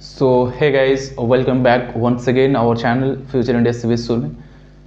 So hey guys, welcome back once again our channel Future India Civil School में.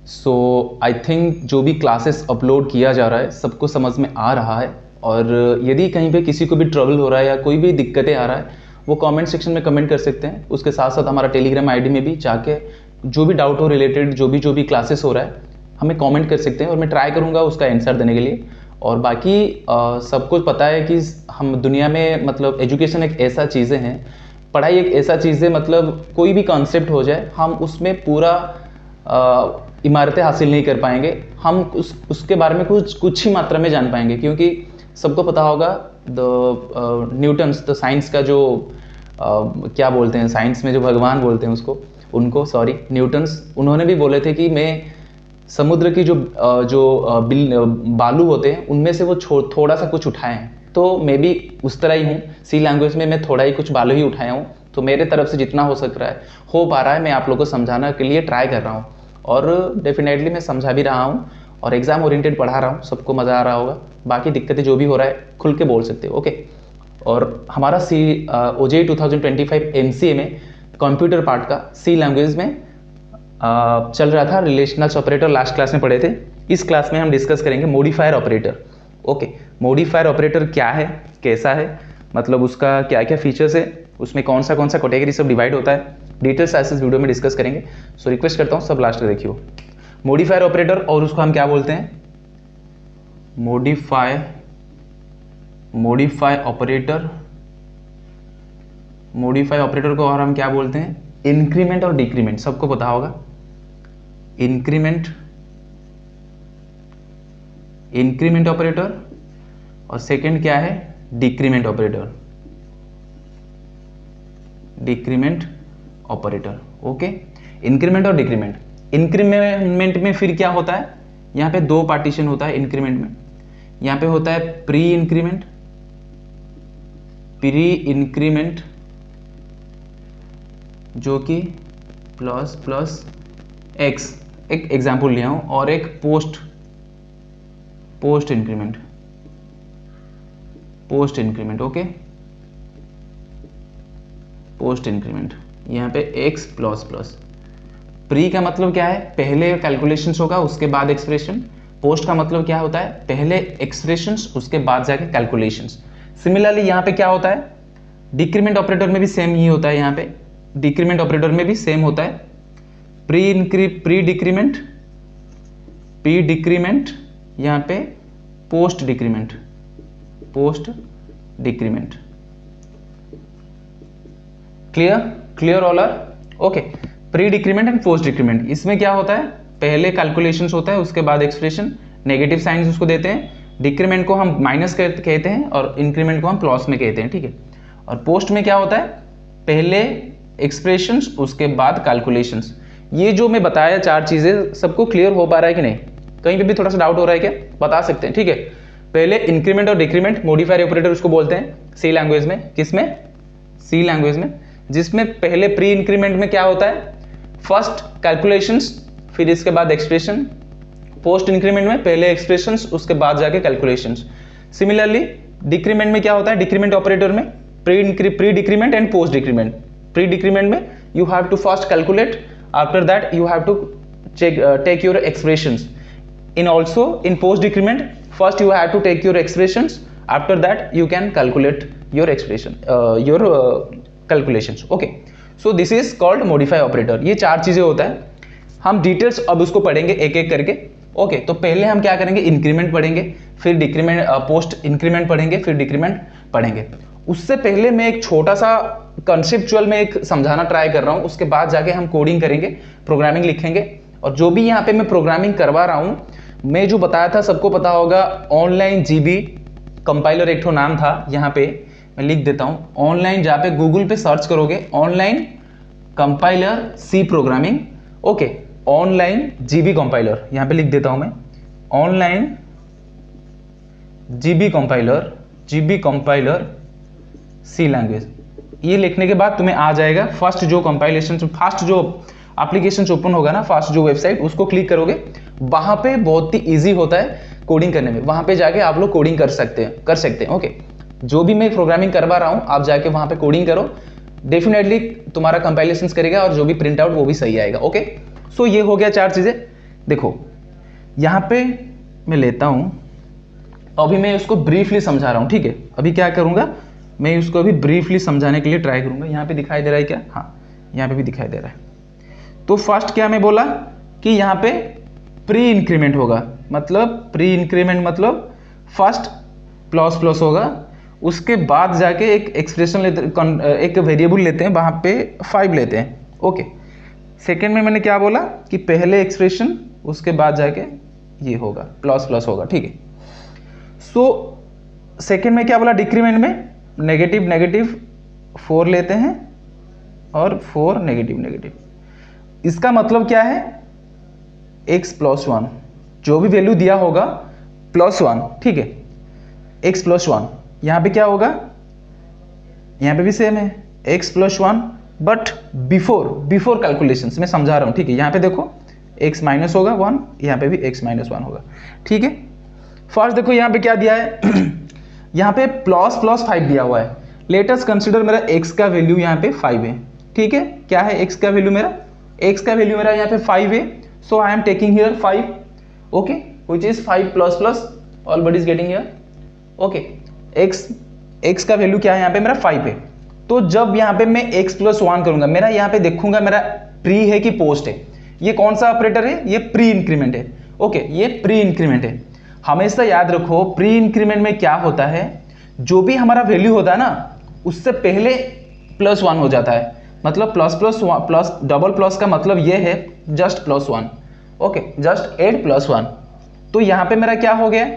So I think जो भी classes upload किया जा रहा है सबको समझ में आ रहा है, और यदि कहीं पे किसी को भी ट्रबल हो रहा है या कोई भी दिक्कतें आ रहा है वो कमेंट सेक्शन में कमेंट कर सकते हैं. उसके साथ साथ हमारा टेलीग्राम आईडी में भी जाके जो भी डाउट हो रिलेटेड जो भी क्लासेस हो रहा है हमें कमेंट कर सकते हैं और मैं ट्राई करूँगा उसका आंसर देने के लिए. और बाकी सबको पता है कि हम दुनिया में मतलब एजुकेशन एक ऐसा चीज़ें हैं, पढ़ाई एक ऐसा चीज़ है, मतलब कोई भी कॉन्सेप्ट हो जाए हम उसमें पूरा इमारतें हासिल नहीं कर पाएंगे. हम उसके बारे में कुछ ही मात्रा में जान पाएंगे, क्योंकि सबको पता होगा द न्यूटन्स द साइंस का जो क्या बोलते हैं, साइंस में जो भगवान बोलते हैं उनको न्यूटन्स, उन्होंने भी बोले थे कि मैं समुद्र की जो बालू होते हैं उनमें से वो थोड़ा सा कुछ उठाए हैं. तो मैं भी उस तरह ही हूँ. सी लैंग्वेज में मैं थोड़ा ही कुछ बालू ही उठाया हूँ. तो मेरे तरफ से जितना हो पा रहा है मैं आप लोगों को समझाने के लिए ट्राई कर रहा हूँ, और डेफिनेटली मैं समझा भी रहा हूँ और एग्जाम ओरिएंटेड पढ़ा रहा हूँ. सबको मज़ा आ रहा होगा. बाकी दिक्कतें जो भी हो रहा है खुल के बोल सकते हो, ओके. और हमारा OJEE 2025 MCA में कंप्यूटर पार्ट का सी लैंग्वेज में चल रहा था. रिलेशनल ऑपरेटर लास्ट क्लास में पढ़े थे. इस क्लास में हम डिस्कस करेंगे modifier operator. Okay, modifier operator क्या है, कैसा है, मतलब उसका क्या क्या फीचर्स है, उसमें कौन सा कैटेगरी सब डिवाइड होता है, डिटेल्स ऐसे वीडियो में डिस्कस करेंगे. सो रिक्वेस्ट करता हूँ सब लास्ट तक देखियो. मॉडिफायर ऑपरेटर, और उसको हम क्या बोलते हैं, मॉडिफाई ऑपरेटर को और हम क्या बोलते हैं, इंक्रीमेंट और डिक्रीमेंट. सबको पता होगा इंक्रीमेंट ऑपरेटर, और सेकंड क्या है, डिक्रीमेंट ऑपरेटर. ओके, इंक्रीमेंट और डिक्रीमेंट. इंक्रीमेंट में फिर क्या होता है, यहाँ पे दो पार्टीशन होता है इंक्रीमेंट में. यहाँ पे होता है प्री इंक्रीमेंट जो कि प्लस एक्स, एक एग्जाम्पल लिया हूं, और एक post increment. Okay, post increment यहाँ पे एक्स प्लस. प्री का मतलब क्या है, पहले कैलकुलेशंस होगा उसके बाद एक्सप्रेशन. पोस्ट का मतलब क्या होता है, पहले एक्सप्रेशंस उसके बाद जाके कैलकुलेशंस. सिमिलरली यहाँ पे क्या होता है, डिक्रीमेंट ऑपरेटर में भी सेम ही होता है. यहाँ पे डिक्रीमेंट ऑपरेटर में भी सेम होता है, प्री डिक्रीमेंट, यहाँ पे post decrement. Clear all are okay. Pre decrement and post decrement, इसमें क्या होता है, पहले कैलकुलेशंस होता है उसके बाद एक्सप्रेशन, नेगेटिव साइंस उसको देते हैं. डिक्रीमेंट को हम माइनस कहते हैं और इंक्रीमेंट को हम प्लस में कहते हैं, ठीक है. और पोस्ट में क्या होता है, पहले एक्सप्रेशंस उसके बाद कैलकुलेशंस. ये जो मैं बताया चार चीजें, सबको क्लियर हो पा रहा है कि नहीं, कहीं पे भी थोड़ा सा डाउट हो रहा है क्या, बता सकते हैं, ठीक है. पहले इंक्रीमेंट और डिक्रीमेंट, मॉडिफायर ऑपरेटर उसको बोलते हैं सी लैंग्वेज में. किसमें, सी लैंग्वेज में, जिसमें पहले प्री इंक्रीमेंट में क्या होता है, फर्स्ट कैलकुलेशंस फिर इसके बाद एक्सप्रेशन. पोस्ट इंक्रीमेंट में पहले एक्सप्रेशंस उसके बाद जाके कैलकुलेशंस. सिमिलरली डिक्रीमेंट में क्या होता है, डिक्रीमेंट ऑपरेटर में pre decrement and post decrement. Pre decrement में you have to first calculate, after that you have to take your expressions. In post decrement, first you have to take your expressions, after that you can calculate your calculations. Okay, so this is called modify operator. ये चार चीजें होता है. हम details अब उसको पढ़ेंगे एक एक करके. ओके, तो पहले हम क्या करेंगे, इंक्रीमेंट पढ़ेंगे, फिर डिक्रीमेंट, पोस्ट इंक्रीमेंट पढ़ेंगे, फिर डिक्रीमेंट पढ़ेंगे. उससे पहले मैं एक छोटा सा कंसेप्चुअल में एक समझाना ट्राई कर रहा हूं, उसके बाद जाके हम कोडिंग करेंगे, प्रोग्रामिंग लिखेंगे. और जो भी यहाँ पे मैं प्रोग्रामिंग करवा रहा हूं, मैं जो बताया था सबको पता होगा, ऑनलाइन जीबी कंपाइलर एक ठो नाम था. यहाँ पे मैं लिख देता हूं, ऑनलाइन, जहाँ पे गूगल पे सर्च करोगे online compiler C programming. Okay, online GB compiler, यहाँ पे लिख देता हूं मैं, online GB compiler C language. ये लिखने के बाद तुम्हें आ जाएगा फर्स्ट जो एप्लीकेशन ओपन होगा ना, फर्स्ट जो वेबसाइट, उसको क्लिक करोगे, वहां पे बहुत ही इजी होता है कोडिंग करने में. वहां पे जाके आप लोग कोडिंग कर सकते हैं. ओके, जो भी मैं प्रोग्रामिंग करवा रहा हूं आप जाके वहां पे कोडिंग करो. डेफिनेटली तुम्हारा कंपाइलेशंस करेगा और जो भी प्रिंट आउट वो भी सही आएगा। ओके, सो ये हो गया 4 चीज़ें। देखो यहाँ पे मैं लेता हूँ, अभी मैं उसको ब्रीफली समझा रहा हूँ, ठीक है। अभी क्या करूँगा, मैं उसको अभी ब्रीफली समझाने के लिए ट्राई करूँगा। यहाँ पे दिखाई दे रहा है क्या? हाँ, यहाँ पे भी दिखाई दे रहा है। तो फर्स्ट क्या मैं बोला कि यहाँ पे प्री इंक्रीमेंट होगा, मतलब प्री इंक्रीमेंट मतलब फर्स्ट प्लस प्लस होगा, उसके बाद जाके एक एक्सप्रेशन लेते, एक वेरिएबल लेते हैं, वहाँ पे 5 लेते हैं। ओके, सेकेंड में मैंने क्या बोला कि पहले एक्सप्रेशन उसके बाद जाके ये होगा प्लस प्लस होगा, ठीक है। सो सेकेंड में क्या बोला, डिक्रीमेंट में नेगेटिव नेगेटिव 4 लेते हैं और 4 नेगेटिव नेगेटिव। इसका मतलब क्या है, x प्लस 1 जो भी वैल्यू दिया होगा प्लस 1, ठीक है, x प्लस 1। यहाँ पे क्या होगा, यहाँ पे भी सेम है x plus 1, but before calculations मैं समझा रहा हूँ, ठीक है। यहाँ पे देखो x माइनस होगा 1, यहाँ पे भी x माइनस 1 होगा, ठीक है। फर्स्ट देखो यहाँ पे क्या दिया है यहाँ पे प्लस प्लस 5 दिया हुआ है। लेट अस कंसीडर मेरा x का वैल्यू यहाँ पे 5 है, ठीक है। क्या है x का वैल्यू मेरा, x का वैल्यू मेरा यहाँ पे 5 है, so I am taking here 5, okay, which is 5 plus plus all body is getting here, okay. x का वैल्यू क्या है यहाँ पे मेरा 5 है। तो जब यहाँ पे मैं x प्लस 1 करूंगा, मेरा यहाँ पे देखूंगा मेरा प्री है कि पोस्ट है। ये कौन सा ऑपरेटर है, ये प्री इंक्रीमेंट है, ओके, ये प्री इंक्रीमेंट है। हमेशा याद रखो प्री इंक्रीमेंट में क्या होता है, जो भी हमारा वैल्यू होता है ना उससे पहले प्लस 1 हो जाता है। मतलब plus plus plus double plus का मतलब ये है just plus 1, okay, just add plus 1। तो यहाँ पे मेरा क्या हो गया,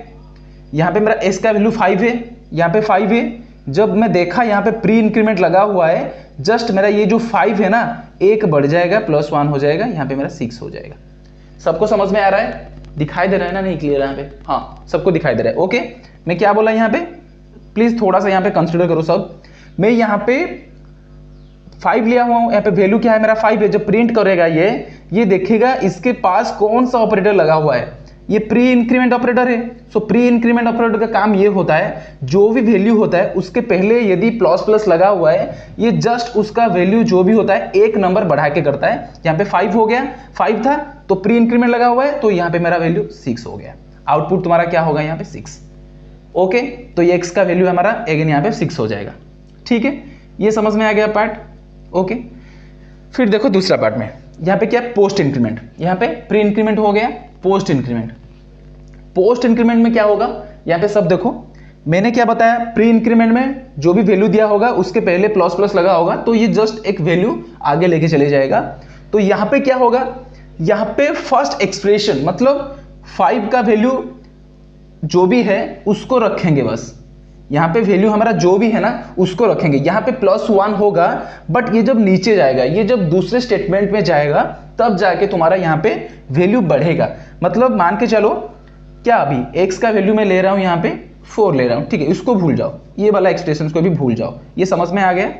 यहाँ पे मेरा s का वैल्यू 5 है, यहाँ पे 5 है। जब मैं देखा यहाँ पे प्री इंक्रीमेंट लगा हुआ है, जस्ट मेरा ये जो 5 है ना एक बढ़ जाएगा, प्लस 1 हो जाएगा, यहाँ पे मेरा 6 हो जाएगा। सबको समझ में आ रहा है, दिखाई दे रहा है ना, नहीं क्लियर यहाँ पे? हाँ, सबको दिखाई दे रहा है। ओके, मैं क्या बोला यहाँ पे, प्लीज थोड़ा सा यहाँ पे कंसिडर करो सब। मैं यहाँ पे 5 लिया हुआ हूँ, यहाँ पे वैल्यू क्या है मेरा 5 है। जब प्रिंट करेगा ये देखेगा इसके पास कौन सा ऑपरेटर लगा हुआ है, ये प्री इंक्रीमेंट ऑपरेटर है। सो प्री इंक्रीमेंट ऑपरेटर का काम ये होता है, जो भी वैल्यू होता है उसके पहले यदि प्लस प्लस लगा हुआ है, ये जस्ट उसका वैल्यू जो भी होता है एक नंबर बढ़ा के करता है। यहाँ पे 5 हो गया, 5 था तो प्री इंक्रीमेंट लगा हुआ है, तो यहाँ पे मेरा वैल्यू 6 हो गया। आउटपुट तुम्हारा क्या होगा यहाँ पे 6, ओके। तो ये x का वैल्यू हमारा अगेन यहाँ पे 6 हो जाएगा, ठीक है। ये समझ में आ गया पार्ट, ओके। फिर देखो दूसरा पार्ट में, यहाँ पे क्या है, पोस्ट इंक्रीमेंट। यहाँ पे प्री इंक्रीमेंट हो गया, पोस्ट इंक्रीमेंट। पोस्ट इंक्रीमेंट में क्या होगा, यहाँ पे सब देखो मैंने क्या बताया, प्री इंक्रीमेंट में जो भी वैल्यू दिया होगा उसके पहले प्लस प्लस लगा होगा, तो ये जस्ट एक वैल्यू आगे लेके चले जाएगा। तो यहाँ पे क्या होगा, यहाँ पे फर्स्ट एक्सप्रेशन मतलब 5 का वैल्यू जो भी है उसको रखेंगे बस। यहाँ पे वैल्यू हमारा जो भी है ना उसको रखेंगे। यहाँ पे प्लस 1 होगा, बट ये जब नीचे जाएगा, ये जब दूसरे स्टेटमेंट में जाएगा तब जाके तुम्हारा यहाँ पे वैल्यू बढ़ेगा। मतलब मान के चलो क्या, अभी x का वैल्यू मैं ले रहा हूँ यहाँ पे 4 ले रहा हूँ, ठीक है, इसको भूल जाओ, ये वाला एक्सप्रेशन को भी भूल जाओ। ये समझ में आ गया,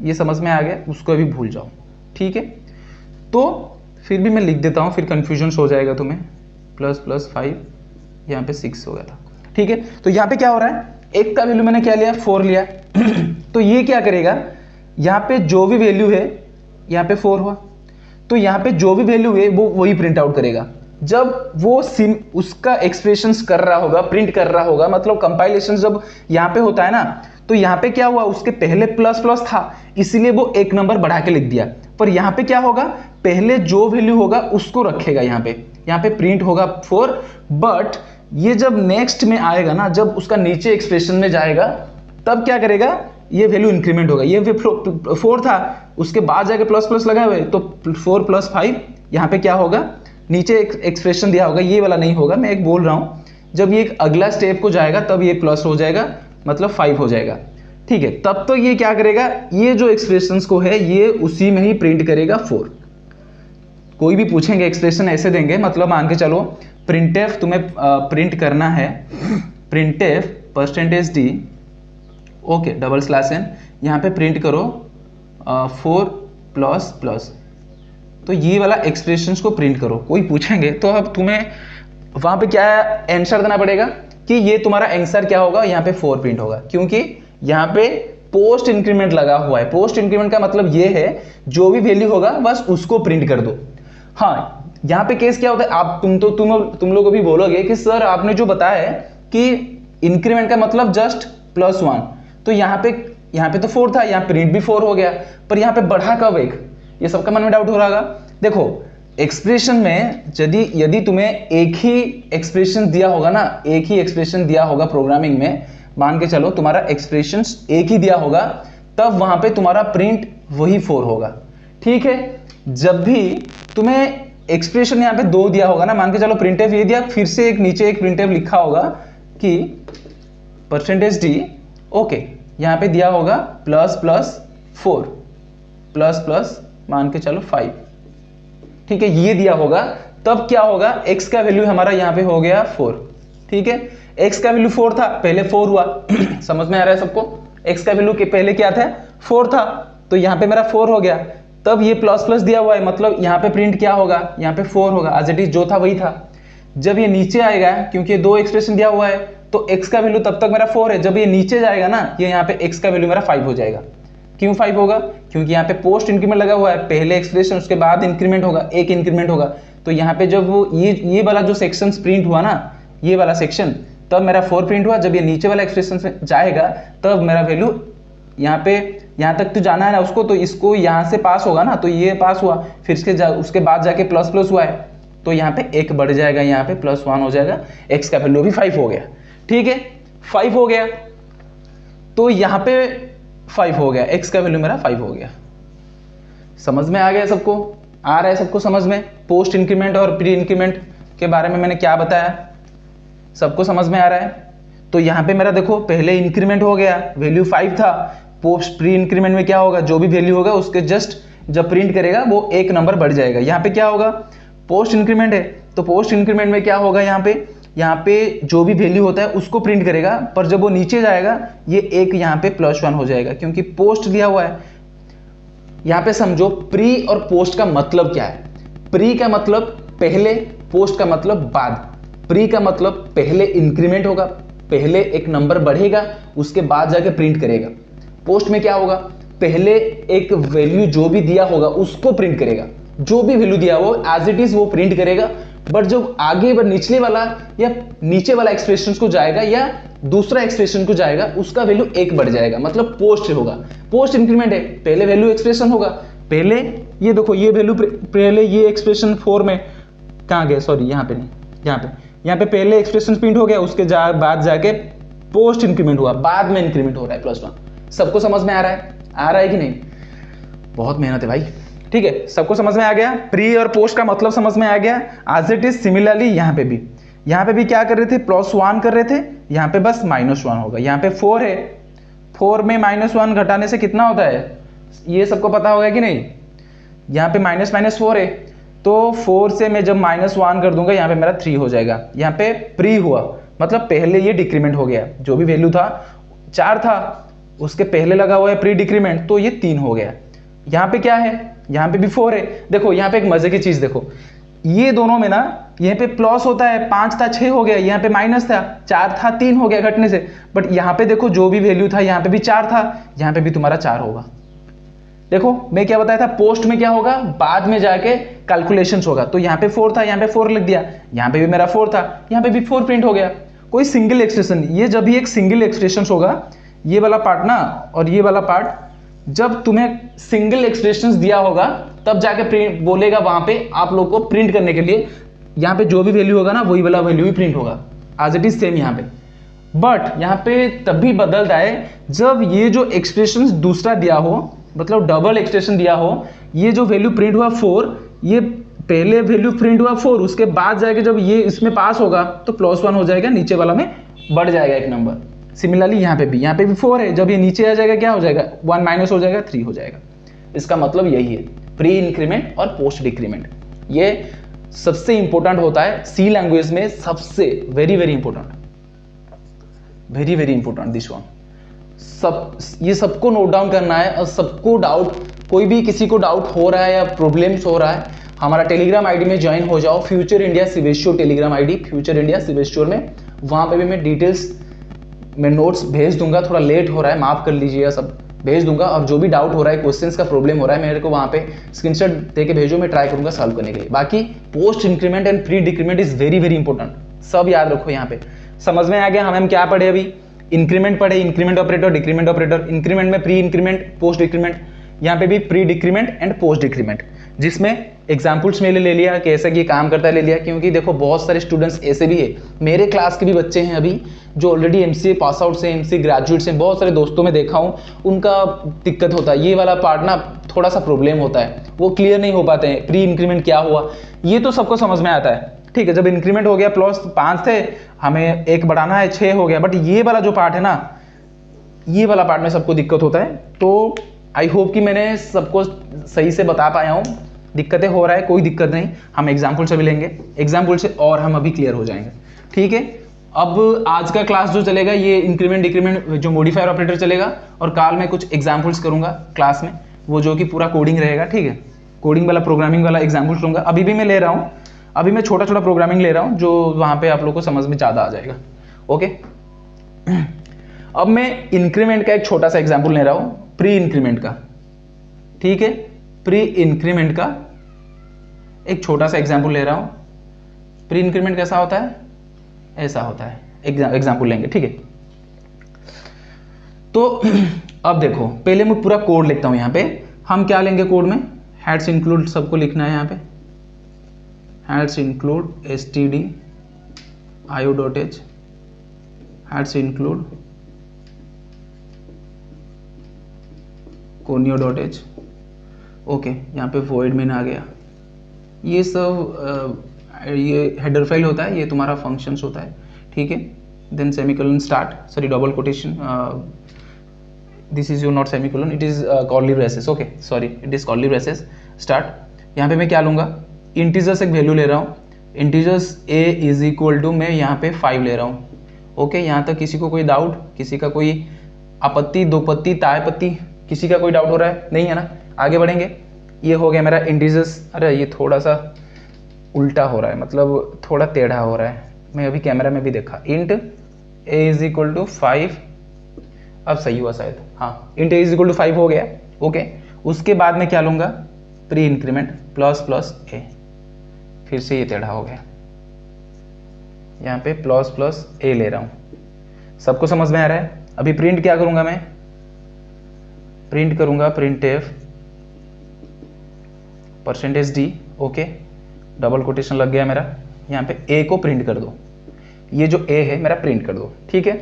ये समझ में आ गया, उसको भी भूल जाओ, ठीक है। तो फिर भी मैं लिख देता हूँ, फिर कंफ्यूजन हो जाएगा तुम्हें। प्लस प्लस 5 यहाँ पे 6 हो गया था, ठीक है। तो यहाँ पे क्या हो रहा है, एक का वैल्यू मैंने क्या लिया, 4 लिया तो ये क्या करेगा, यहाँ पे जो भी वैल्यू है यहाँ पे 4 हुआ, तो यहाँ पे जो भी वैल्यू है वो वही प्रिंट आउट करेगा। जब वो उसका एक्सप्रेशंस कर रहा होगा, प्रिंट कर रहा होगा, मतलब कंपाइलेशन जब यहाँ पे होता है ना, तो यहाँ पे क्या हुआ, उसके पहले प्लस प्लस था इसलिए वो एक नंबर बढ़ा के लिख दिया। पर यहाँ पे क्या होगा, पहले जो वैल्यू होगा उसको रखेगा, यहाँ पे प्रिंट होगा 4, बट ये जब नेक्स्ट में आएगा ना, जब उसका नीचे एक्सप्रेशन में जाएगा तब क्या करेगा, ये वैल्यू इंक्रीमेंट होगा। ये 4 था, उसके बाद जाके प्लस प्लस लगा हुआ है, तो 4 प्लस 5 यहाँ पे क्या होगा, नीचे एक्सप्रेशन दिया होगा, ये वाला नहीं होगा, मैं एक बोल रहा हूँ। जब ये एक अगला स्टेप को जाएगा तब ये प्लस हो जाएगा, मतलब 5 हो जाएगा, ठीक है। तब तो ये क्या करेगा, ये जो एक्सप्रेशंस को है ये उसी में ही प्रिंट करेगा 4। कोई भी पूछेंगे एक्सप्रेशन ऐसे देंगे, मतलब मान के चलो प्रिंटफ तुम्हें प्रिंट करना है, printf %d, okay, double slash n, यहाँ पे प्रिंट करो 4 प्लस प्लस, तो ये वाला एक्सप्रेशंस को प्रिंट करो। कोई पूछेंगे तो अब तुम्हें वहाँ पे क्या आंसर देना पड़ेगा कि ये तुम्हारा आंसर क्या होगा, यहाँ पे 4 प्रिंट होगा, क्योंकि यहाँ पे पोस्ट इंक्रीमेंट लगा हुआ है। पोस्ट इंक्रीमेंट का मतलब ये है जो भी वैल्यू होगा बस उसको प्रिंट कर दो। हाँ, यहाँ पे केस क्या होता है, आप तुम लोग भी बोलोगे कि सर आपने जो बताया है कि इंक्रीमेंट का मतलब जस्ट +1, तो यहाँ पे तो 4 था, यहाँ प्रिंट भी 4 हो गया, पर यहाँ पे बढ़ा कब 1? ये सबका मन में डाउट हो रहा होगा। देखो एक्सप्रेशन में यदि तुम्हें एक ही एक्सप्रेशन दिया होगा ना, एक ही एक्सप्रेशन दिया होगा प्रोग्रामिंग में, मान के चलो तुम्हारा एक्सप्रेशन एक ही दिया होगा, तब वहां पे तुम्हारा प्रिंट वही 4 होगा। ठीक है, जब भी तुम्हें एक्सप्रेशन यहाँ पे 2 दिया होगा ना, मान के चलो प्रिंटफ ये दिया, फिर से एक नीचे एक प्रिंटफ लिखा होगा कि %d, ओके, यहाँ पे दिया होगा ++4 प्लस मान के चलो 5, ठीक है, ये दिया होगा, तब क्या होगा, x का वैल्यू हमारा यहाँ पे हो गया 4। ठीक है, x का वैल्यू 4 था, पहले 4 हुआ समझ में आ रहा है सबको? x का वैल्यू के पहले क्या था, 4 था, तो यहाँ पे मेरा 4 हो गया, तब ये प्लस दिया हुआ है, मतलब यहाँ पे प्रिंट क्या होगा, यहाँ पे 4 होगा, एज इट इज जो था वही था। जब ये नीचे आएगा, क्योंकि ये 2 एक्सप्रेशन दिया हुआ है, तो x का वैल्यू तब तक मेरा 4 है, जब ये नीचे जाएगा ना, ये यहाँ पे x का वैल्यू मेरा 5 हो जाएगा। क्यों 5 होगा? क्योंकि यहाँ पे पोस्ट इंक्रीमेंट लगा हुआ है, पहले एक्सप्रेशन उसके बाद इंक्रीमेंट होगा, एक इंक्रीमेंट होगा, तो यहाँ पे जब वो ये वाला जो सेक्शन प्रिंट हुआ ना, ये वाला सेक्शन, तब मेरा 4 प्रिंट हुआ। जब ये नीचे वाला एक्सप्रेशन में जाएगा तब मेरा वैल्यू यहाँ पे, यहाँ तक तो जाना है ना उसको, तो इसको यहाँ से पास होगा ना, तो ये पास हुआ, फिर उसके बाद जाके प्लस हुआ है, तो यहाँ पे 1 बढ़ जाएगा, यहाँ पे +1 हो जाएगा, x का वैल्यू भी 5 हो गया। ठीक है, 5 हो गया, तो यहाँ पे 5 हो गया, x का वैल्यू मेरा 5 हो गया। समझ में आ गया सबको? आ रहा है सबको समझ में? पोस्ट इंक्रीमेंट और प्री इंक्रीमेंट के बारे में मैंने क्या बताया, सबको समझ में आ रहा है? तो यहाँ पे मेरा देखो पहले इंक्रीमेंट हो गया, वैल्यू 5 था, पोस्ट प्री इंक्रीमेंट में क्या होगा, जो भी वैल्यू होगा उसके जस्ट जब प्रिंट करेगा वो 1 नंबर बढ़ जाएगा। यहाँ पे क्या होगा, पोस्ट इंक्रीमेंट है, तो पोस्ट इंक्रीमेंट में क्या होगा, यहाँ पे जो भी वैल्यू होता है उसको प्रिंट करेगा, पर जब वो नीचे जाएगा ये 1 यहाँ पे +1 हो जाएगा, क्योंकि पोस्ट दिया हुआ है। यहाँ पे समझो प्री और पोस्ट का मतलब क्या है। प्री का मतलब पहले, पोस्ट का मतलब बाद। प्री का मतलब पहले इंक्रीमेंट होगा, पहले एक नंबर बढ़ेगा, उसके बाद जाके प्रिंट करेगा। पोस्ट में क्या होगा, पहले एक वैल्यू जो भी दिया होगा उसको प्रिंट करेगा, जो भी वैल्यू दिया हो एज इट इज वो प्रिंट करेगा, बट जब आगे निचले वाला या नीचे वाला एक्सप्रेशन को जाएगा या दूसरा एक्सप्रेशन को जाएगा, उसका वैल्यू 1 बढ़ जाएगा, मतलब पोस्ट होगा। पोस्ट इंक्रीमेंट है, पहले वैल्यू एक्सप्रेशन होगा, पहले ये देखो ये वैल्यू पहले ये एक्सप्रेशन 4 में कहाँ गया, सॉरी यहाँ पे नहीं, यहाँ पे पहले एक्सप्रेशन प्रिंट हो गया, उसके बाद जाके पोस्ट इंक्रीमेंट हुआ, बाद में इंक्रीमेंट हो रहा है +1। सबको समझ में आ रहा है? आ रहा है कि नहीं? बहुत मेहनत है भाई। ठीक है, सबको समझ में आ गया? प्री और पोस्ट का मतलब समझ में आ गया। एज इट इज सिमिलरली यहाँ पे भी क्या कर रहे थे, +1 कर रहे थे, यहाँ पे बस -1 होगा। यहाँ पे 4 है, 4 में -1 घटाने से कितना होता है, ये सबको पता होगा कि नहीं? यहाँ पे -4 है, तो 4 से मैं जब -1 कर दूंगा, यहाँ पे मेरा 3 हो जाएगा। यहाँ पे प्री हुआ मतलब पहले ये डिक्रीमेंट हो गया, जो भी वैल्यू था 4 था, उसके पहले लगा हुआ है प्री डिक्रीमेंट, तो ये 3 हो गया। यहाँ पे क्या है, यहाँ पे भी 4 है। देखो यहाँ पे एक मजे की चीज देखो, ये दोनों में ना, यहाँ पे प्लस होता है, 5 था 6 हो गया, यहाँ पे माइनस था 4 था 3 हो गया घटने से, बट यहाँ पे देखो जो भी वैल्यू था, यहाँ पे भी 4 था, यहाँ पे भी तुम्हारा 4 होगा। देखो मैं क्या बताया था, पोस्ट में क्या होगा, बाद में जाके कैलकुलेशंस होगा, तो यहाँ पे 4 था, यहाँ पे 4 लिख दिया, यहाँ पे भी मेरा 4 था, यहाँ पे भी 4 प्रिंट हो गया। कोई सिंगल एक्सप्रेशन, ये जब भी एक सिंगल एक्सप्रेशन होगा, ये वाला पार्ट ना और ये वाला पार्ट, जब तुम्हें सिंगल एक्सप्रेशंस दिया होगा तब जाके प्रिंट बोलेगा, वहां पे आप लोग को प्रिंट करने के लिए यहाँ पे जो भी वैल्यू होगा ना, वही वाला वैल्यू ही प्रिंट होगा, एज इट इज सेम यहाँ पे। बट यहाँ पे तब भी बदलता है जब ये जो एक्सप्रेशन दूसरा दिया हो, मतलब डबल एक्सप्रेशन दिया हो, ये जो वैल्यू प्रिंट हुआ 4, ये पहले वैल्यू प्रिंट हुआ 4, उसके बाद जाके जब ये इसमें पास होगा तो +1 हो जाएगा, नीचे वाला में बढ़ जाएगा एक नंबर। सिमिलरली यहाँ पे भी 4 है, जब ये नीचे आ जाएगा क्या हो जाएगा, 1 माइनस हो जाएगा, 3 हो जाएगा। इसका मतलब यही है, प्री इंक्रीमेंट और पोस्ट डिक्रीमेंट। ये सबसे इंपॉर्टेंट होता है सी लैंग्वेज में, सबसे very important, very important this one. ये सबको नोट डाउन करना है, और सबको डाउट, कोई भी किसी को डाउट हो रहा है या प्रॉब्लम्स हो रहा है, हमारा टेलीग्राम आईडी में ज्वाइन हो जाओ, फ्यूचर इंडिया सिवेश्योर टेलीग्राम आईडी, फ्यूचर इंडिया सिवेश्योर में, वहां पे भी मैं डिटेल्स में नोट्स भेज दूंगा। थोड़ा लेट हो रहा है, माफ कर लीजिएगा सब, भेज दूंगा, और जो भी डाउट हो रहा है, क्वेश्चंस का प्रॉब्लम हो रहा है, मेरे को वहाँ पे स्क्रीनशॉट दे के भेजो, मैं ट्राई करूंगा सॉल्व करने के लिए। बाकी post increment and pre decrement is very very important, सब याद रखो। यहाँ पे समझ में आ गया हम क्या पढ़े अभी? इंक्रीमेंट पढ़े, increment operator, decrement operator. Increment में प्री इंक्रीमेंट, पोस्ट डिक्रीमेंट, यहाँ पे भी pre decrement and post decrement, जिसमें एग्जाम्पल्स मैंने ले लिया कैसे कि काम करता है, ले लिया, क्योंकि देखो बहुत सारे स्टूडेंट्स ऐसे भी है, मेरे क्लास के भी बच्चे हैं अभी जो ऑलरेडी एमसीए पास आउट से, एमसीए ग्रेजुएट से, बहुत सारे दोस्तों में देखा हूँ, उनका दिक्कत होता है, ये वाला पार्ट ना थोड़ा सा प्रॉब्लम होता है, वो क्लियर नहीं हो पाते हैं, प्री इंक्रीमेंट क्या हुआ, ये तो सबको समझ में आता है, ठीक है। जब इंक्रीमेंट हो गया, प्लस 5 थे, हमें 1 बढ़ाना है, 6 हो गया, बट ये वाला जो पार्ट है ना, ये वाला पार्ट में सबको दिक्कत होता है। तो आई होप कि मैंने सबको सही से बता पाया हूँ। दिक्कतें हो रहा है, कोई दिक्कत नहीं, हम एग्जाम्पल से भी लेंगे, एग्जाम्पल से और हम अभी क्लियर हो जाएंगे, ठीक है। अब आज का क्लास जो चलेगा ये इंक्रीमेंट डिक्रीमेंट जो मॉडिफायर ऑपरेटर चलेगा, और काल मैं कुछ एग्जाम्पल्स करूंगा क्लास में, वो जो कि पूरा कोडिंग रहेगा, ठीक है। कोडिंग वाला, प्रोग्रामिंग वाला एग्जाम्पल्स लूंगा, अभी भी मैं ले रहा हूँ, अभी मैं छोटा छोटा प्रोग्रामिंग ले रहा हूँ, जो वहाँ पे आप लोग को समझ में ज़्यादा आ जाएगा, ओके। अब मैं इंक्रीमेंट का एक छोटा सा एग्जाम्पल ले रहा हूँ, प्री इंक्रीमेंट का, ठीक है। प्री इंक्रीमेंट का एक छोटा सा एग्जाम्पल ले रहा हूँ। प्री इंक्रीमेंट कैसा होता है? ऐसा होता है, एग्जाम्पल लेंगे, ठीक है। तो अब देखो, पहले मैं पूरा कोड लिखता हूँ। यहाँ पे हम क्या लेंगे कोड में? हैड्स इंक्लूड सबको लिखना है यहाँ पे, heads include std io.h, heads include conio.h, okay. यहाँ पे void मेन आ गया, ये सब ये हेडर फाइल होता है, ये तुम्हारा फंक्शंस होता है, ठीक है। Then semicolon start, sorry double quotation, this is your not semicolon, it is curly braces, okay sorry, it is curly braces start. यहाँ पे मैं क्या लूँगा? इंटीजर्स एक वैल्यू ले रहा हूँ, integers a is equal to, मैं यहाँ पे 5 ले रहा हूँ, ओके। यहाँ तक किसी को कोई डाउट, किसी का कोई आपत्ति, दो पत्ती, ताय पत्ती, किसी का कोई डाउट हो रहा है? नहीं है ना? आगे बढ़ेंगे। ये हो गया मेरा इंटीजर्स, अरे ये थोड़ा सा उल्टा हो रहा है, मतलब थोड़ा टेढ़ा हो रहा है, मैं अभी कैमरा में भी देखा। Int a is equal to 5, अब सही हुआ शायद, हाँ, int a is equal to 5 हो गया, ओके। उसके बाद में क्या लूँगा? Pre increment plus plus a, फिर से ये टेढ़ा हो गया, यहाँ पे प्लस प्लस a ले रहा हूँ, सबको समझ में आ रहा है? अभी प्रिंट क्या करूँगा मैं? प्रिंट करूँगा printf %d, okay, double quotation लग गया मेरा, यहाँ पे a को प्रिंट कर दो, ये जो a है मेरा प्रिंट कर दो, ठीक है।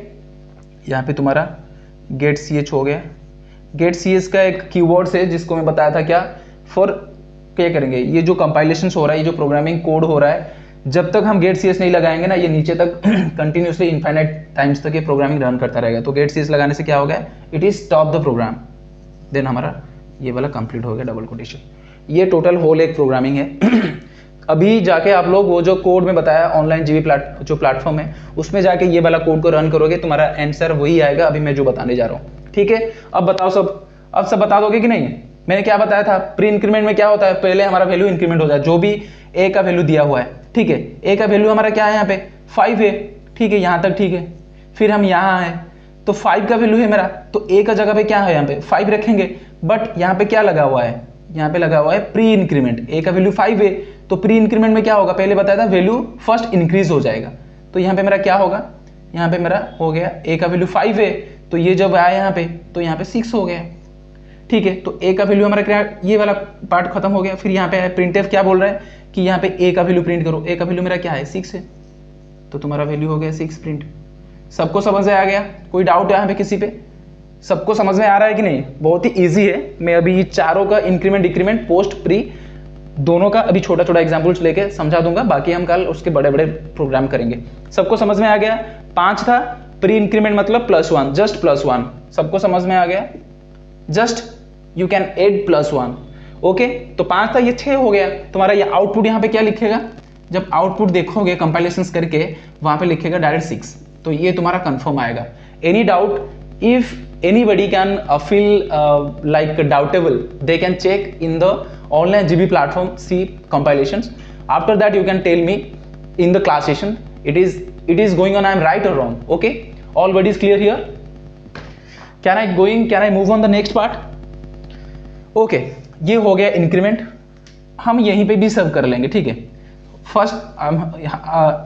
यहाँ पे तुम्हारा गेट ch हो गया। गेट ch का एक कीवर्ड्स है जिसको मैं बताया था, क्या फॉर, क्या करेंगे, ये जो कंपाइलेशन हो रहा है, ये जो प्रोग्रामिंग कोड हो रहा है, जब तक हम गेट ch नहीं लगाएंगे ना, ये नीचे तक कंटिन्यूसली इनफाइनाइट टाइम्स तक ये प्रोग्रामिंग रन करता रहेगा। तो गेट ch लगाने से क्या हो गया? It is stop the program, then हमारा ये वाला कंप्लीट हो गया, डबल कोटेशन। ये टोटल होल एक प्रोग्रामिंग है। अभी जाके आप लोग वो जो कोड में बताया ऑनलाइन जीबी जो प्लेटफॉर्म है, उसमें जाके ये वाला कोड को रन करोगे, तुम्हारा आंसर वही आएगा अभी मैं जो बताने जा रहा हूँ, ठीक है। अब बताओ अब सब बता दोगे कि नहीं? मैंने क्या बताया था? प्री इंक्रीमेंट में क्या होता है? पहले हमारा वैल्यू इंक्रीमेंट हो जाए, जो भी a का वैल्यू दिया हुआ है, ठीक है। a का वैल्यू हमारा क्या है? यहाँ पे 5 है, ठीक है, यहाँ तक ठीक है। फिर हम यहाँ है तो 5 का वैल्यू है मेरा, तो a का जगह पे क्या है? यहाँ पे 5 रखेंगे, बट यहाँ पे क्या लगा हुआ है? यहाँ पे लगा हुआ है प्री इंक्रीमेंट। a का वैल्यू 5 है, तो प्री इंक्रीमेंट में क्या होगा? पहले बताया था वैल्यू फर्स्ट इंक्रीज हो जाएगा, तो यहाँ पे मेरा क्या होगा? यहाँ पे मेरा हो गया a का वैल्यू 5 है, तो ये जब आया यहाँ पे तो यहाँ पे 6 हो गया, ठीक है। तो a का वैल्यू हमारा क्या, ये वाला पार्ट खत्म हो गया। फिर यहाँ पे प्रिंटफ क्या बोल रहा है कि यहाँ पे a का वैल्यू प्रिंट करो। a का वैल्यू मेरा क्या है? 6 है, तो तुम्हारा वैल्यू हो गया 6 प्रिंट। सबको समझ में आ गया? कोई डाउट है यहाँ पे किसी पे? सबको समझ में आ रहा है कि नहीं? बहुत ही ईजी है। मैं अभी चारों का इंक्रीमेंट डिक्रीमेंट पोस्ट प्री दोनों का अभी छोटा छोटा एग्जाम्पल्स लेके समझा दूंगा, बाकी हम कल उसके बड़े बड़े प्रोग्राम करेंगे। सबको समझ में आ गया? 5 था प्री इंक्रीमेंट मतलब +1, जस्ट +1। सबको समझ में आ गया? Just you can add +1, okay. तो 5 था, ये 6 हो गया। तुम्हारा ये आउटपुट यहाँ पे क्या लिखेगा? जब आउटपुट देखोगे कंपाइलेशंस करके, वहां पे लिखेगा डायरेक्ट 6, तो ये तुम्हारा कंफर्म आएगा। Any doubt? If anybody can feel like doubtable, they can check in the online GB platform, see compilations. After that you can tell me in the class session it is going on, I am right or wrong, okay? All bodies clear here? Can I move on the next part? Okay, ये हो गया increment, हम यहीं पे भी सब कर लेंगे, ठीक है। फर्स्ट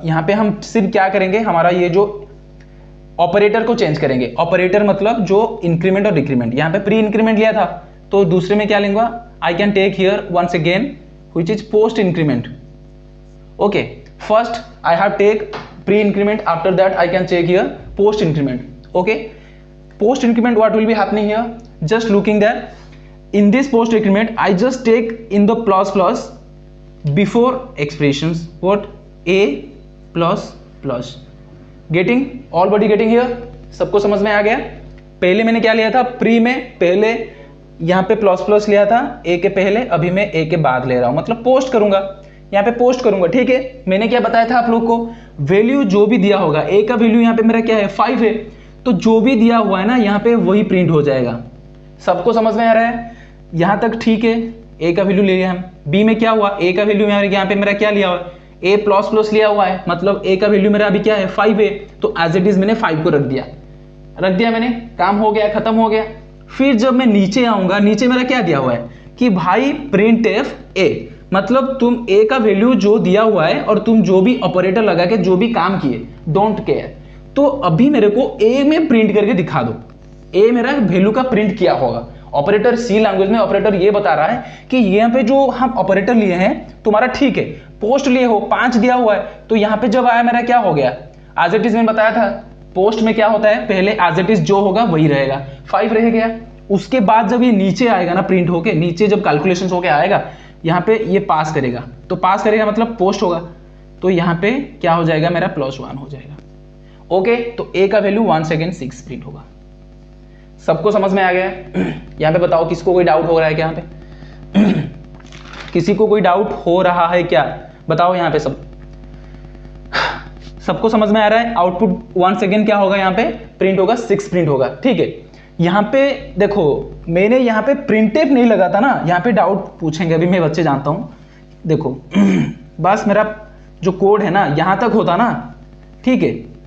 यहाँ पे हम सिर्फ क्या करेंगे, हमारा ये जो ऑपरेटर को चेंज करेंगे। ऑपरेटर मतलब जो इंक्रीमेंट और डिक्रीमेंट, यहाँ पे प्री इंक्रीमेंट लिया था तो दूसरे में क्या लेंगे, I can take here once again which is post increment. Okay, first I have take pre increment, after that I can take here post increment. Okay, post increment what will be happening here, just looking that in this post increment I just take in the plus before expressions what a plus getting everybody getting here, सबको समझ में आ गया। पहले मैंने क्या लिया था, प्री में पहले यहाँ पे प्लस लिया था a के पहले, अभी मैं a के बाद ले रहा हूँ, मतलब पोस्ट करूंगा, यहाँ पे पोस्ट करूंगा, ठीक है। मैंने क्या बताया था आप लोग को, वैल्यू जो भी दिया होगा, a का वैल्यू यहाँ पे मेरा क्या है 5 है, तो जो भी दिया हुआ है ना यहाँ पे वही प्रिंट हो जाएगा। सबको समझ में आ रहा है यहाँ तक, ठीक है। ए का वैल्यू ले लिया हम, बी में क्या हुआ, ए का वैल्यू यहाँ पे मेरा क्या लिया हुआ है, ए प्लस लिया हुआ है, मतलब ए का वैल्यू मेरा अभी क्या है 5 है, तो एज इट इज मैंने 5 को रख दिया मैंने, काम हो गया, खत्म हो गया। फिर जब मैं नीचे आऊंगा, नीचे मेरा क्या दिया हुआ है कि भाई प्रिंट एफ ए, मतलब तुम ए का वैल्यू जो दिया हुआ है और तुम जो भी ऑपरेटर लगा के जो भी काम किए, डोंट केयर, तो अभी मेरे को ए में प्रिंट करके दिखा दो। ए मेरा वैल्यू का प्रिंट किया होगा। ऑपरेटर सी लैंग्वेज में ऑपरेटर ये बता रहा है कि यहाँ पे जो हम ऑपरेटर लिए हैं तुम्हारा ठीक है, पोस्ट लिए हो 5 दिया हुआ है, तो यहाँ पे जब आया मेरा क्या हो गया, एज इट इज मैंने बताया था पोस्ट में क्या होता है, पहले एज इट इज जो होगा वही रहेगा, 5 रह गया। उसके बाद जब ये नीचे आएगा ना प्रिंट होके, नीचे जब कैलकुलेशन होके आएगा, यहाँ पे ये पास करेगा, तो पास करेगा मतलब पोस्ट होगा, तो यहाँ पे क्या हो जाएगा मेरा +1 हो जाएगा। ओके, तो a का वैल्यू 1 सेकेंड 6 प्रिंट होगा। सबको समझ में आ गया? यहाँ पे बताओ किसको कोई डाउट हो रहा है क्या, यहाँ पे किसी को कोई डाउट हो रहा है क्या, बताओ यहाँ पे सबको समझ में आ रहा है? आउटपुट 1 सेकेंड क्या होगा, यहाँ पे प्रिंट होगा 6 प्रिंट होगा, ठीक है। यहाँ पे देखो मैंने यहाँ पे प्रिंटेफ नहीं लगा था ना, यहाँ पे डाउट पूछेंगे, अभी मैं बच्चे जानता हूँ। देखो बस मेरा जो कोड है ना यहाँ तक होता ना, ठीक है,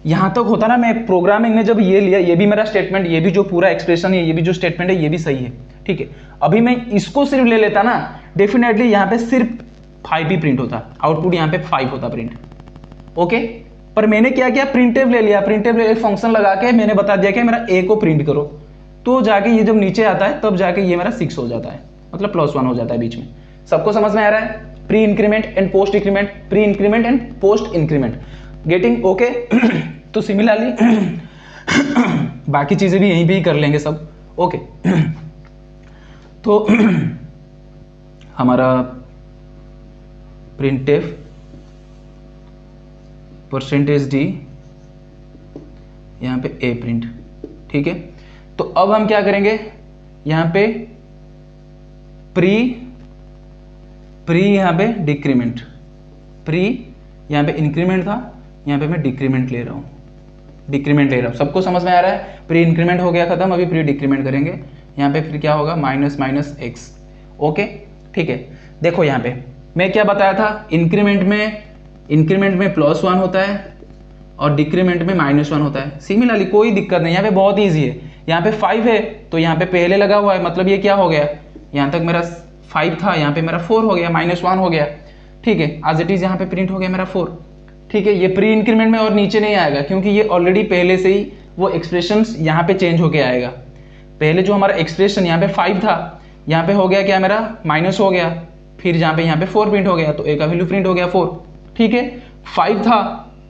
यहाँ तक होता ना, मैं प्रोग्रामिंग में जब ये लिया, ये भी मेरा स्टेटमेंट, ये भी जो पूरा एक्सप्रेशन है, ये भी जो स्टेटमेंट है ये भी सही है, ठीक है। अभी मैं इसको सिर्फ ले लेता ना, डेफिनेटली यहाँ पे सिर्फ 5 ही प्रिंट होता, आउटपुट यहाँ पे 5 होता प्रिंट। ओके, पर मैंने क्या किया, प्रिंटेफ ले लिया, प्रिंटेफ ले एक फंक्शन लगा के मैंने बता दिया कि मेरा ए को प्रिंट करो, तो जाके ये जब नीचे आता है तब जाके ये मेरा 6 हो जाता है, मतलब +1 हो जाता है बीच में। सबको समझ में आ रहा है? Pre increment and post increment, pre increment and post increment, getting okay. तो सिमिलरली बाकी चीजें भी यहीं पे ही कर लेंगे सब, ओके। तो हमारा प्रिंटेफ %d यहाँ पे ए प्रिंट, ठीक है। तो अब हम क्या करेंगे, यहाँ पे प्री यहाँ पे डिक्रीमेंट, प्री यहाँ पे इंक्रीमेंट था, यहाँ पे मैं डिक्रीमेंट ले रहा हूँ, सबको समझ में आ रहा है? प्री इंक्रीमेंट हो गया खत्म, अभी प्री डिक्रीमेंट करेंगे। यहाँ पे फिर क्या होगा, -x, ओके, ठीक है। देखो यहाँ पे मैं क्या बताया था, इंक्रीमेंट में +1 होता है और डिक्रीमेंट में -1 होता है। सिमिलरली कोई दिक्कत नहीं, यहाँ पे बहुत ईजी है। यहाँ पे 5 है तो यहाँ पे पहले लगा हुआ है, मतलब ये क्या हो गया, यहाँ तक मेरा 5 था, यहाँ पे मेरा 4 हो गया, -1 हो गया, ठीक है। एज इट इज यहाँ पे प्रिंट हो गया मेरा 4, ठीक है। ये प्री इंक्रीमेंट में और नीचे नहीं आएगा क्योंकि ये ऑलरेडी पहले से ही वो एक्सप्रेशन यहाँ पे चेंज होके आएगा। पहले जो हमारा एक्सप्रेशन यहाँ पे 5 था, यहाँ पे हो गया क्या मेरा माइनस हो गया, फिर यहाँ पे 4 प्रिंट हो गया, तो ए का वैल्यू प्रिंट हो गया 4, ठीक है। 5 था,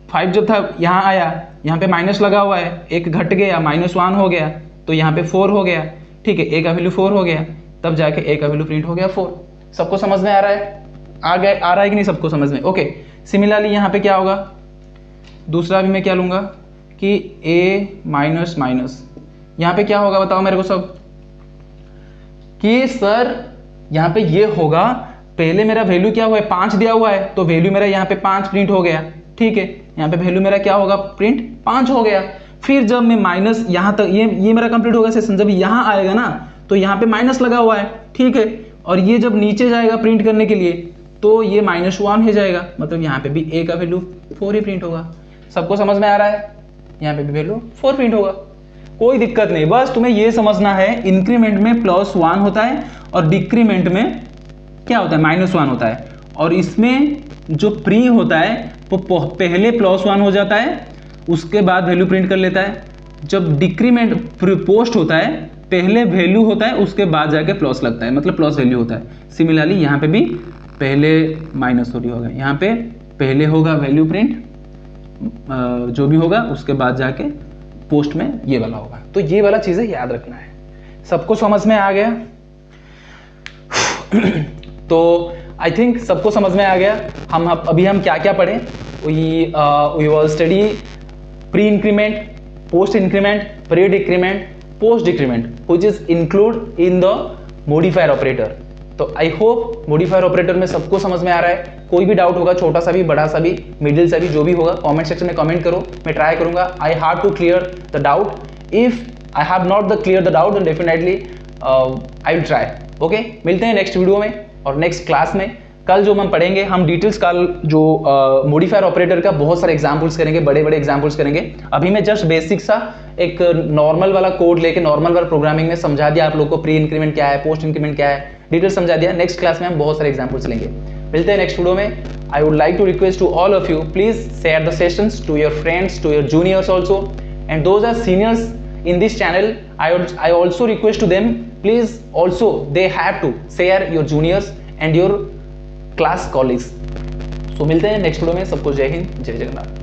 5 जब था यहाँ आया, यहाँ पे माइनस लगा हुआ है, एक घट गया, -1 हो गया, तो यहाँ पे 4 हो गया, ठीक है। ए का वैल्यू 4 हो गया, तब जाके ए का वैल्यू प्रिंट हो गया 4। सबको समझ में आ रहा है? आ रहा है कि नहीं सबको समझ में? ओके। सिमिलरली यहाँ पे क्या होगा, दूसरा भी मैं क्या लूँगा कि ए माइनस, यहाँ पे क्या होगा बताओ मेरे को सब, कि सर यहाँ पे ये होगा, पहले मेरा वैल्यू क्या हुआ है 5 दिया हुआ है, तो वैल्यू मेरा यहाँ पे 5 प्रिंट हो गया, ठीक है। यहाँ पे वैल्यू मेरा क्या होगा, प्रिंट 5 हो गया। फिर जब मैं माइनस यहाँ तक, ये मेरा कंप्लीट होगा सेशन, जब यहाँ आएगा ना तो यहाँ पे माइनस लगा हुआ है, ठीक है। और ये जब नीचे जाएगा प्रिंट करने के लिए तो ये -1 हो जाएगा, मतलब यहाँ पे भी ए का वैल्यू 4 ही प्रिंट होगा। सबको समझ में आ रहा है? यहाँ पे भी वैल्यू 4 प्रिंट होगा। कोई दिक्कत नहीं, बस तुम्हें ये समझना है इंक्रीमेंट में +1 होता है और डिक्रीमेंट में क्या होता है, -1 होता है। और इसमें जो प्री होता है वो पहले +1 हो जाता है, उसके बाद वैल्यू प्रिंट कर लेता है। जब डिक्रीमेंट पोस्ट होता है, पहले वैल्यू होता है, उसके बाद जाके प्लस लगता है, मतलब प्लस वैल्यू होता है। सिमिलरली यहाँ पे भी पहले माइनस हो रही होगा, यहाँ पे पहले होगा वैल्यू प्रिंट जो भी होगा, उसके बाद जाके पोस्ट में ये वाला होगा। तो ये वाला चीज़ें याद रखना है। सबको समझ में आ गया? तो आई थिंक सबको समझ में आ गया। अभी हम क्या क्या पढ़े? We will study pre increment, post increment, pre decrement, post decrement which is include in the modifier operator. तो आई होप मॉडिफायर ऑपरेटर में सबको समझ में आ रहा है। कोई भी डाउट होगा, छोटा सा भी, बड़ा सा भी, मिडिल सा भी, जो भी होगा कमेंट सेक्शन में कमेंट करो, मैं ट्राई करूंगा। I have to clear the doubt. If I have not the clear the doubt then definitely I will try. Okay, मिलते हैं नेक्स्ट वीडियो में और नेक्स्ट क्लास में। कल जो हम पढ़ेंगे, हम डिटेल्स कल जो मॉडिफायर ऑपरेटर का बहुत सारे एग्जांपल्स करेंगे, बड़े बड़े एग्जांपल्स करेंगे। अभी मैं जस्ट बेसिक सा एक नॉर्मल वाला कोड लेके नॉर्मल वाला प्रोग्रामिंग में समझा दिया आप लोग को, प्री इंक्रीमेंट क्या है, पोस्ट इंक्रीमेंट क्या है, डिटेल समझा दिया। नेक्स्ट क्लास में हम बहुत सारे एग्जांपल्स लेंगे। मिलते हैं नेक्स्ट वीडियो में। I would like to request to all of you, please share the sessions to your friends, to your juniors also, and those are seniors in this channel. I also request to them, please also they have to share your juniors and your class colleagues. So मिलते हैं next video में। सबको जय हिंद, जय जगन्नाथ।